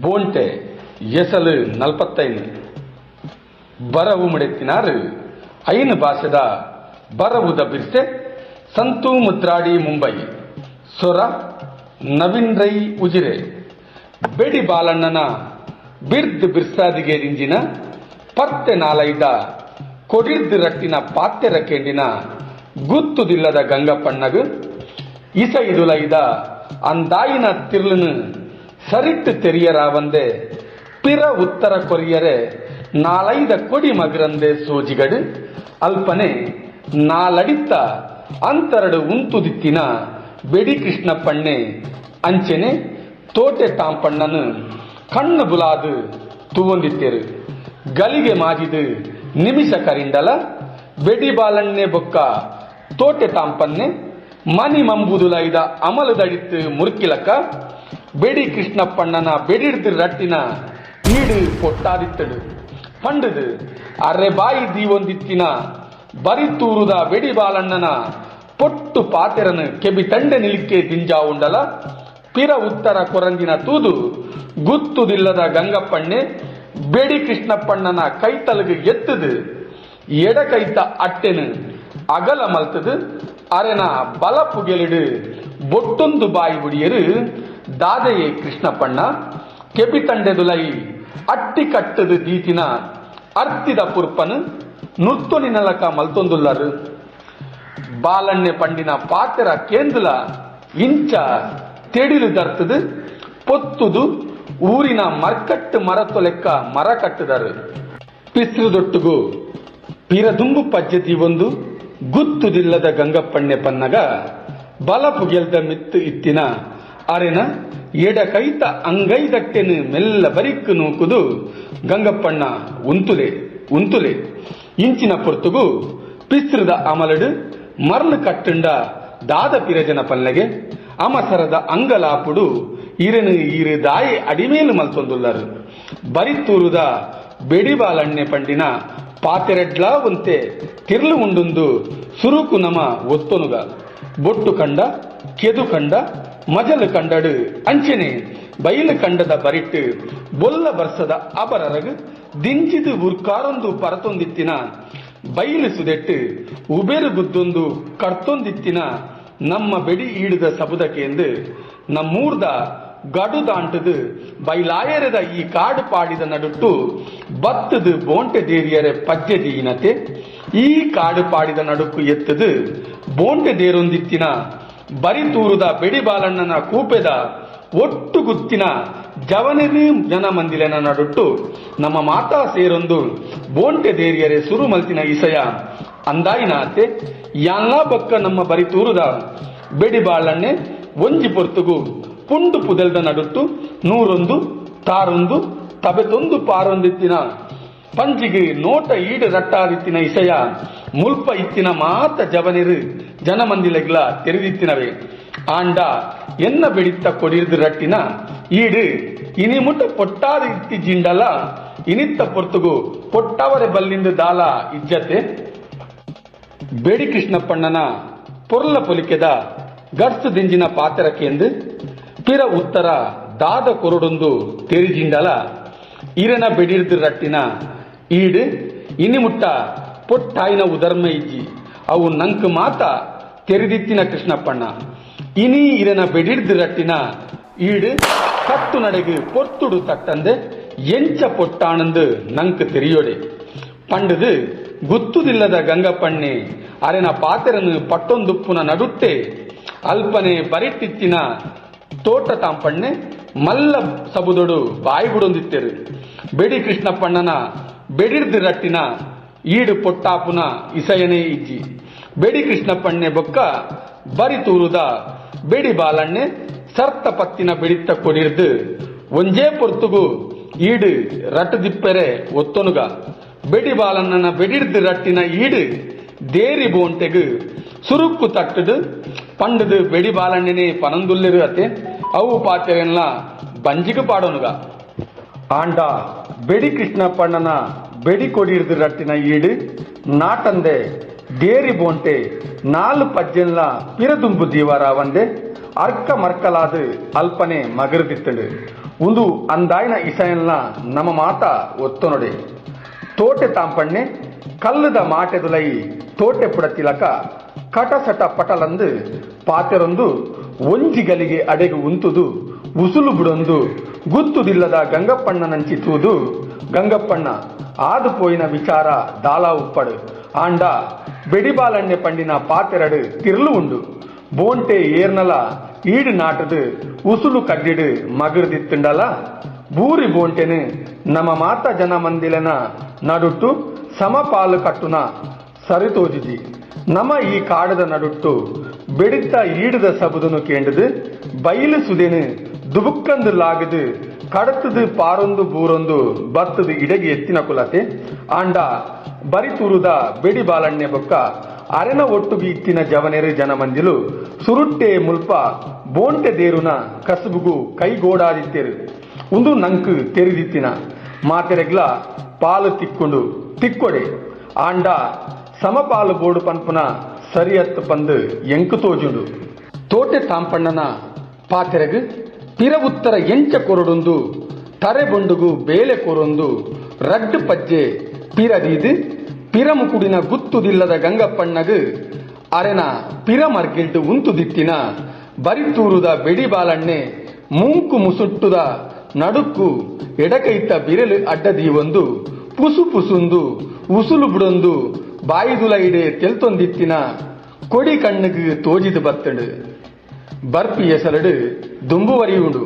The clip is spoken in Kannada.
ಬೋಂಟೆ ಎಸಲು 45 ಬರವು ಮುಡೆತ್ತಿನಾರು ಐನು ಭಾಷೆದ ಬರವುದ ಬಿರ್ಸೆ ಸಂತು ಮುದ್ರಾಡಿ ಮುಂಬೈ ಸೊರ ನವೀನ್ ರೈ ಉಜಿರೆ ಬೆಡಿ ಬಾಲಣ್ಣನ ಬಿರ್ದ್ ಬಿರ್ಸಾದಿಗೆ ರಿಂಜಿನ ಪತ್ತೆ ನಾಲೈದ ಕೊಡಿರ್ದು ರಟ್ಟಿನ ಪಾತ್ಯರ ಕೆಂಡಿನ ಗುತ್ತುದಿಲ್ಲದ ಗಂಗಪ್ಪಣ್ಣಗು ಇಸ ಇದುಲೈದ ಅಂದಾಯಿನ ತಿರ್ಲನು ಸರಿಟ್ಟು ತೆರಿಯರಾವಂದೆ ಪಿರ ಉತ್ತರ ಕೊರಿಯರೆ ನಾಲೈದ ಕೊಡಿ ಮಗರಂದೆ ಸೋಜಿಗಡು ಅಲ್ಪನೆ ನಾಲಡಿತ್ತ ಅಂತರಡು ಉಂತುದಿತ್ತಿನ ಬೆಡಿ ಕೃಷ್ಣಪ್ಪಣ್ಣೆ ಅಂಚೆನೆ ತೋಟೆ ತಾಂಪಣ್ಣನು ಕಣ್ಣು ಬುಲಾದು ತೂವೊಂದಿತ್ತೆರು ಗಲಿಗೆ ಮಾಜಿದು ನಿಮಿಷ ಕರಿಂಡಲ ಬೆಡಿ ಬಾಲಣ್ಣೆ ಬೊಕ್ಕ ತೋಟೆ ತಾಂಪನ್ನೆ ಮನಿ ಮಂಬುದುಲೈದ ಅಮಲದಡಿತ್ತು ಮುರುಕಿಲಕ ಬೆಡಿ ಕೃಷ್ಣಪ್ಪಣ್ಣನ ಬೆಡಿಡ್ದು ರಟ್ಟಿನ ಈಡು ಪೊಟ್ಟಾದಿತ್ತಡು ಪಂಡದು ಅರೆ ಬಾಯಿ ದೀವೊಂದಿತ್ತಿನ ಬರಿತೂರುದ ಬೆಡಿ ಬಾಲಣ್ಣನ ಪೊಟ್ಟು ಪಾತೆರನು ಕೆಬಿ ತಂಡೆ ನಿಲಿಕೆ ದಿಂಜಾ ಉಂಡಲ ಪಿರ ಉತ್ತರ ಕೊರಂದಿನ ತೂದು ಗುತ್ತುದಿಲ್ಲದ ಗಂಗಪ್ಪಣ್ಣೆ ಬೆಡಿ ಕೃಷ್ಣಪ್ಪಣ್ಣನ ಕೈತಲಗು ಎತ್ತದು ಎಡ ಕೈತ ಅಟ್ಟೆನು ಅಗಲ ಮಲ್ತದು ಅರೆನ ಬಲಪು ಗೆಲಿಡು ಬೊಟ್ಟೊಂದು ಬಾಯಿ ಬುಡಿಯರು ದಾದೆಯೇ ಕೃಷ್ಣಪ್ಪಣ್ಣ ಕೆಬಿ ತಂಡೆದುಲೈ ಅಟ್ಟಿ ಕಟ್ಟದು ದೀತಿನ ಅರ್ತಿದ ಪುರ್ಪನು ನುತ್ತೊನಿ ನಲಕ ಮಲ್ತೊಂದುಲ್ಲರು ಬಾಲಣ್ಣೆ ಪಂಡಿನ ಪಾತೆರ ಕೇಂದುಲ ಇಂಚ ತೆಡಿಲು ದರ್ತದು ಪೊತ್ತುದು ಊರಿನ ಮರ್ಕಟ್ಟು ಮರತ್ತು ಲೆಕ್ಕ ಮರ ಕಟ್ಟದರು ಪಿಸ್ರುದೊಟ್ಟುಗು ಪಿರದುಂಬು ಪದ್ಧತಿ ಒಂದು ಗುತ್ತುದಿಲ್ಲದ ಗಂಗಪ್ಪಣ್ಣೆ ಪನ್ನಗ ಬಲಪು ಗೆಲ್ದ ಮಿತ್ತು ಇತ್ತಿನ ಅರೆನ ಎಡ ಕೈತ ಅಂಗೈದಟ್ಟೆನು ಮೆಲ್ಲ ಬರಿಕ್ಕು ನೂಕುದು ಗಂಗಪ್ಪಣ್ಣ ಉಂತುಲೆ ಇಂಚಿನ ಪೊರ್ತುಗು ಪಿಸ್ರದ ಅಮಲಡು ಮರ್ಲು ಕಟ್ಟುಂಡ ದಾದ ಪಿರಜನ ಪಲ್ಲೆಗೆ ಅಮಸರದ ಅಂಗಲಾಪುಡು ಇರೆನು ಇರು ದಾಯಿ ಅಡಿಮೇಲು ಮಲ್ತೊಂದುಲ್ಲರು ಬರಿತೂರುದ ಬೆಡಿ ಬಾಲಣ್ಣೆ ಪಂಡಿನ ಪಾತೆರೆಡ್ಲಾ ಒಂತೆ ತಿರ್ಲು ಉಂಡುಂದು ಸುರುಕು ನಮ ಒತ್ತೊನುಗ ಬೊಟ್ಟು ಕಂಡ ಕೆದು ಕಂಡ ಮಜಲು ಕಂಡಡು ಅಂಚೆನೆ ಬಯಲು ಕಂಡದ ಬರಿಟ್ಟು ಬೊಲ್ಲ ಬರ್ಸದ ಅಬರರಗು ದಿಂಜಿದು ಉರ್ಕಾರೊಂದು ಪರತೊಂದಿತ್ತಿನ ಬಯಲು ಸುದೆಟ್ಟು ಉಬೇರು ಗುದ್ದೊಂದು ಕಡ್ತೊಂದಿತ್ತಿನ ನಮ್ಮ ಬೆಡಿ ಈಡಿದ ಸಬುದಕ್ಕೆಂದು ನಮ್ಮೂರ್ದ ಗಡು ದಾಂಟದು ಬೈಲಾಯರದ ಈ ಕಾಡು ಪಾಡಿದ ನಡುಟ್ಟು ಬತ್ತದು ಬೋಂಟೆ ದೇರಿಯರೆ ಪಜ್ಜೆ ದೀನತೆ ಈ ಕಾಡು ಪಾಡಿದ ನಡುಕು ಎತ್ತದು ಬೋಂಟೆ ದೇರೊಂದಿತ್ತಿನ ಬರಿತೂರುದ ಬೆಡಿ ಬಾಲಣ್ಣನ ಕೂಪೆದ ಒಟ್ಟು ಗುತ್ತಿನ ಜವನೆದು ಜನ ಮಂದಿಲೆನ ನಡುಟ್ಟು ನಮ್ಮ ಮಾತಾ ಸೇರೊಂದು ಬೋಂಟೆ ದೇರಿಯರೆ ಸುರು ಮಲ್ತಿನ ಇಸಯ ಅಂದಾಯಿನಾತೆ ಯಾನ್ಲಾ ಬೊಕ್ಕ ನಮ್ಮ ಬರಿತೂರುದ ಬೆಡಿ ಬಾಲಣ್ಣೆ ಒಂಜಿ ಪೊರ್ತುಗು ಪುಂಡು ಪುದಲ್ದ ನಡುಟ್ಟು 101 ತಾರೊಂದು ತಬೆತೊಂದು ಪಾರೊಂದಿತ್ತಿನ ಪಂಜಿಗೆ ನೋಟ ಈಡು ರಟ್ಟಾದಿತ್ತಿನ ಇಸಯ ಮುಲ್ಪ ಇತ್ತಿನ ಮಾತ ಜವನಿರು ಜನಮಂದಿಲೆಗ್ಲ ತೆರೆದಿತ್ತಿನವೆ ಆಂಡ ಎನ್ನ ಬೆಡಿತ್ತ ಕೊಡಿರ್ದು ರಟ್ಟಿನ ಈಡು ಇನಿಮುಟ ಪೊಟ್ಟಾದ ಇತ್ತಿ ಜಿಂಡಲ ಇನಿತ್ತ ಪೊರ್ತುಗು ಪೊಟ್ಟವರೆ ಬಲ್ಲಿಂದು ದಾಲ ಇಜ್ಜತೆ ಬೆಡಿ ಕೃಷ್ಣಪ್ಪಣ್ಣನ ಪೊರ್ಲ ಪೊಲಿಕೆದ ಗರ್ಸು ದಿಂಜಿನ ಪಾತೆರಕ್ಕೆಂದು ಪಿರ ಉತ್ತರ ದಾದ ಕೊರಡೊಂದು ತೆರಿಜಿಂಡಲ ಇರನ ಬೆಡಿರ್ದು ರಟ್ಟಿನ ಈಡು ಇನಿಮುಟ್ಟ ಪೊಟ್ಟಾಯಿನ ಉದರ್ಮ ಇಜ್ಜಿ ಅವು ನಂಕು ಮಾತ ತೆರೆದಿತ್ತಿನ ಕೃಷ್ಣಪ್ಪಣ್ಣ ಇನಿ ಇರನ ಬೆಡಿರ್ದು ರಟ್ಟಿನ ಈಡು ಕತ್ತು ನಡೆಗು ಪೊರ್ತುಡು ತಟ್ಟಂದೆ ಎಂಚ ಪೊಟ್ಟಾಣಂದು ನಂಕು ತೆರಿಯೋಡೆ ಪಂಡದು ಗುತ್ತುದಿಲ್ಲದ ಗಂಗಪ್ಪಣ್ಣೆ ಅರೆನ ಪಾತೆರನು ಪಟ್ಟೊಂದುಪ್ಪುನ ನಡುಟ್ಟೆ ಅಲ್ಪನೆ ಬರಿಟ್ಟಿತ್ತಿನ ತೋಟ ತಾಂಪಣ್ಣೆ ಮಲ್ಲ ಸಬುದೊಡು ಬಾಯಿಗುಡೊಂದಿತ್ತೆರು ಬೆಡಿ ಕೃಷ್ಣಪ್ಪಣ್ಣನ ಬೆಡಿರ್ದು ರಟ್ಟಿನ ಈಡು ಪೊಟ್ಟಾಪುನ ಇಸಯನೇ ಇಜ್ಜಿ ಬೆಡಿ ಕೃಷ್ಣಪ್ಪಣ್ಣೆ ಬೊಕ್ಕ ಬರಿತೂರುದ ಬೆಡಿ ಬಾಲಣ್ಣೆ ಸರ್ತ ಪತ್ತಿನ ಬೆಡಿತ್ತ ಕೊಡಿರ್ದು ಒಂಜೇ ಪೊರ್ತುಗು ಈಡು ರಟ್ಟು ದಿಪ್ಪೆರೆ ಒತ್ತೊನುಗ ಬೆಡಿ ಬಾಲಣ್ಣನ ಬೆಡಿರ್ದು ರಟ್ಟಿನ ಈಡು ದೇರಿ ಬೋಂಟೆಗು ಸುರುಕ್ಕು ತಟ್ಟದು ಪಂಡದು ಬೆಡಿ ಬಾಲಣ್ಣನೆ ಪನಂದುಲ್ಲೆರು ಅತೆ ಅವು ಪಾತೆರೆಲ್ಲ ಬಂಜಿಗು ಪಾಡೋನುಗ ಆಂಡ ಬೆಡಿ ಕೃಷ್ಣಪ್ಪಣ್ಣನ ಬೆಡಿ ಕೊಡಿರ್ದು ರಟ್ಟಿನ ಈಡು ನಾಟಂದೆ ದೇರಿ ಬೋಂಟೆ 4 ಪಜ್ಜೆಲ್ಲ ಪಿರದುಂಬು ದೀವಾರ ಒಂದೆ ಅರ್ಕ ಮರ್ಕಲಾದು ಅಲ್ಪನೆ ಮಗರದಿತ್ತಳು ಒಂದು ಅಂದಾಯ್ನ ಇಸಯನ್ಲ ನಮ್ಮ ಮಾತ ಒತ್ತೊನೊಡೆ ತೋಟೆ ತಾಂಪಣ್ಣೆ ಕಲ್ಲದ ಮಾಟೆದುಲೈ ತೋಟೆ ಪುಡತಿಲಕ ಕಟಸಟ ಪಟಲಂದು ಪಾತೆರೊಂದು ಒಂಜಿಗಲಿಗೆ ಅಡೆಗು ಉಂತುದು ಉಸುಲು ಬುಡೊಂದು ಗುತ್ತುದಿಲ್ಲದ ಗಂಗಪ್ಪಣ್ಣನಂಚಿ ತೂದು ಗಂಗಪ್ಪಣ್ಣ ಆದುಪೋಯಿನ ವಿಚಾರ ದಾಲ ಉಪ್ಪಡು ಆಂಡ ಬೆಡಿಬಾಲಣ್ಣೆ ಪಂಡಿನ ಪಾತೆರಡು ತಿರ್ಲು ಉಂಡು ಬೋಂಟೆ ಏರ್ನಲ ಈಡು ನಾಟದು ಉಸುಲು ಕಡ್ಡಿಡು ಮಗರ್ದಿತ್ತುಂಡಲ ಬೂರಿ ಬೋಂಟೆನು ನಮ್ಮ ಮಾತ ಜನ ಮಂದಿಲನ ನಡುಟ್ಟು ಸಮಪಾಲು ಕಟ್ಟುನ ಸರಿತೋಜಿಜಿ ನಮ ಈ ಕಾಡದ ನಡುಟ್ಟು ಬೆಡಿತ್ತ ಈಡದ ಸಬುದನು ಕೇಂಡದು ಬಯಲು ಸುದೆನು ದುಬುಕ್ಕಂದು ಲಾಗದು ಕಡತದು ಪಾರೊಂದು ಬೂರೊಂದು ಬತ್ತದು ಇಡಗಿ ಎತ್ತಿನ ಕುಲತೆ ಆಂಡ ಬರಿತೂರುದ ಬೆಡಿ ಬಾಲಣ್ಣೆ ಬೊಕ್ಕ ಅರೆನ ಒಟ್ಟುಗಿ ಇತ್ತಿನ ಜವನೆರು ಜನಮಂದಿಲು ಸುರುಟ್ಟೆ ಮುಲ್ಪ ಬೋಂಟೆ ದೇರುನ ಕಸುಬುಗು ಕೈಗೋಡಾದಿತ್ತೆರು ಒಂದು ನಂಕು ತೆರಿದಿತ್ತಿನ ಮಾತೆರೆಗ್ಲ ಪಾಲು ತಿಕ್ಕೊಂಡು ತಿಕ್ಕೊಡೆ ಆಂಡ ಸಮಪಾಲು ಬೋಡು ಪನ್ಪುನ ಸರಿಯತ್ತು ಪಂದು ಎಂಕು ತೋಜುಂಡು ತೋಟೆ ತಾಂಪಣ್ಣನ ಪಾತೆರೆಗು ಪಿರ ಉತ್ತರ ಎಂಚ ಕೊರಡೊಂದು ತರೆ ಬೊಂಡುಗು ಬೇಳೆ ಕೊರೊಂದು ರಡ್ಡು ಪಜ್ಜೆ ಪಿರದೀದು ಪಿರಮುಕುಡಿನ ಗುತ್ತುದಿಲ್ಲದ ಗಂಗಪ್ಪಣ್ಣಗು ಅರೆನ ಪಿರಮರ್ಗಿಲ್ಡು ಉಂತುದಿತ್ತಿನ ಬರಿತೂರುದ ಬೆಡಿಬಾಲಣ್ಣೆ ಮೂಂಕು ಮುಸುಟ್ಟುದ ನಡುಕ್ಕು ಎಡಕೈತ ಬಿರಲು ಅಡ್ಡದೀವೊಂದು ಪುಸು ಪುಸುಂದು ಉಸುಲು ಬುಡೊಂದು ಬಾಯಿದುಲೈಡೆ ತೆಲ್ತೊಂದಿತ್ತಿನ ಕೊಡಿ ಕಣ್ಣುಗು ತೋಜಿದು ಬತ್ತಡು ಬರ್ಪಿ ಎಸಲಡು ದುಂಬುವರಿಯುಂಡು.